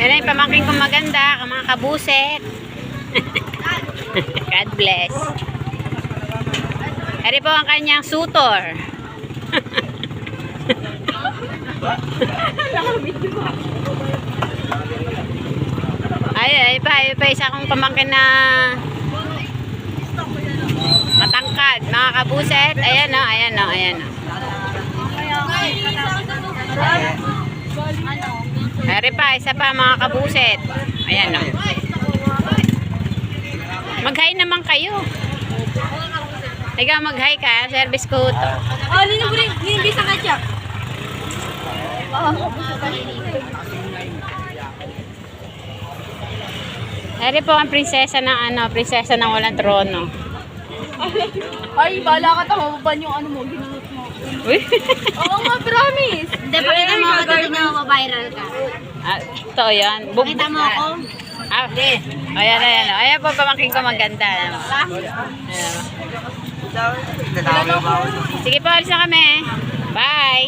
Yan ay pamangkin kong maganda, mga kabuset. God bless. Eri po ang kanyang sutor. Ay pa isa kong pamangkin na matangkad, mga kabuset. Ayan o, ayan o, ayan o. Eri pa, isa pa mga kabuset. Ayan o. Mag-hi naman kayo. Ikaw mag-hi ka, service ko to. Oh, hindi sa kanya. Eri po ang prinsesa ng prinsesa ng walang trono. Ay, bala ka ta, mababan yung ano mo, ginunot mo. Uy. Oo nga, promise. Hindi, pakita mo ako dito na mabiral ka. Ito yan. Pakita mo ako. Ayan, ayan. Ayan po pamangkin ko maganda. Ayan. Sige po, alis na kami. Bye.